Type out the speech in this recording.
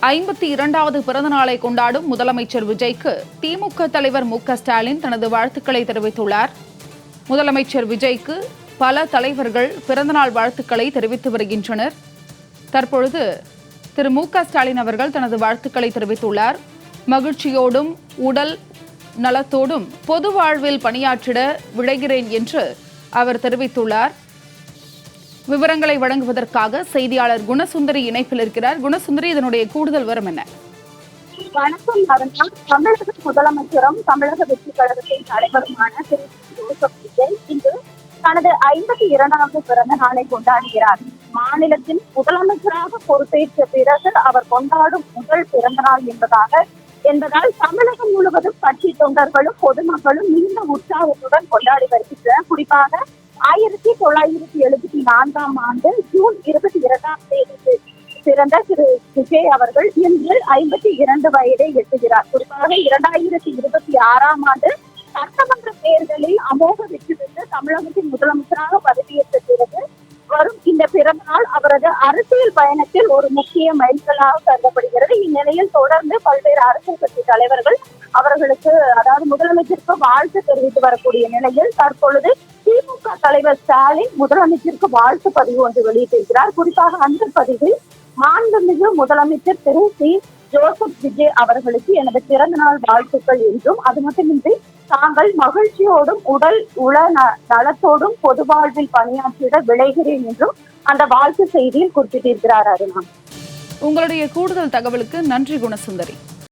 52வது பிறந்த நாளை கொண்டாடும் முதலமைச்சர் விஜய்க்கு திமுக தலைவர் மு.க.ஸ்டாலின் தனது வாழ்த்துக்களை தெரிவித்துள்ளார். முதலமைச்சர் விஜய்க்கு பல தலைவர்கள் பிறந்தநாள் வாழ்த்துக்களை தெரிவித்து வருகின்றனர். தற்பொழுது திரு மு.க.ஸ்டாலின் அவர்கள் தனது வாழ்த்துக்களை தெரிவித்துள்ளார். மகிழ்ச்சியோடும் உடல் நலத்தோடும் பொது வாழ்வில் பணியாற்றிட விழைகிறேன் என்று அவர் தெரிவித்துள்ளார். விவரங்களை வழங்குவதற்காக செய்தியாளர் குணசுந்தரி இணைப்பில் இருக்கிறார். குணசுந்தரி, இதனுடைய கூடுதல் விவரம் என்ன? வணக்கம். தமிழக முதலமைச்சரும் தமிழக வெற்றி கழகத்தின் தலைவருமான திரு ஜோசப் விஜய் இன்று தனது 52வது பிறந்த நாளை கொண்டாடுகிறார். மாநிலத்தின் முதலமைச்சராக பொறுப்பேற்ற பிறகு அவர் கொண்டாடும் முதல் பிறந்த நாள் என்பதால் தமிழகம் முழுவதும் கட்சி தொண்டர்களும் பொதுமக்களும் நீண்ட உற்சாகத்துடன் கொண்டாடி வருகின்றனர். குறிப்பாக 1974ஆம் ஆண்டு ஜூன் 22ஆம் தேதி பிறந்த திரு விஜய் அவர்கள் இன்று 52 வயதை எட்டுகிறார். குறிப்பாக 2026ஆம் ஆண்டு சட்டமன்ற தேர்தலில் அமோக வெற்றி பெற்று தமிழகத்தின் முதலமைச்சராக பதவியேற்ற பிறகு வரும் இந்த பிறந்த நாள் அவரது அரசியல் பயணத்தில் ஒரு முக்கிய மைல்கல்லாக கருதப்படுகிறது. இந்நிலையில் தொடர்ந்து பல்வேறு அரசியல் கட்சி தலைவர்கள் அவர்களுக்கு, அதாவது முதலமைச்சருக்கு வாழ்த்து தெரிவித்து வரக்கூடிய நிலையில் தற்பொழுது திமுக தலைவர் ஸ்டாலின் முதலமைச்சருக்கு வாழ்த்து பதிவு ஒன்று வெளியிட்டிருக்கிறார். குறிப்பாக அந்த பதிவில் மாண்புமிகு முதலமைச்சர் திரு ஜோசப் விஜய் அவர்களுக்கு எனது பிறந்த நாள் வாழ்த்துக்கள் என்றும், அது மட்டுமின்றி தாங்கள் மகிழ்ச்சியோடும் உடல் உள நலத்தோடும் பொது வாழ்வில் பணியாற்றிட விளைகிறேன் என்றும் அந்த வாழ்த்து செய்தியில் குறிப்பிட்டிருக்கிறார். அருணா, உங்களுடைய கூடுதல் தகவலுக்கு நன்றி குணசுந்தரி.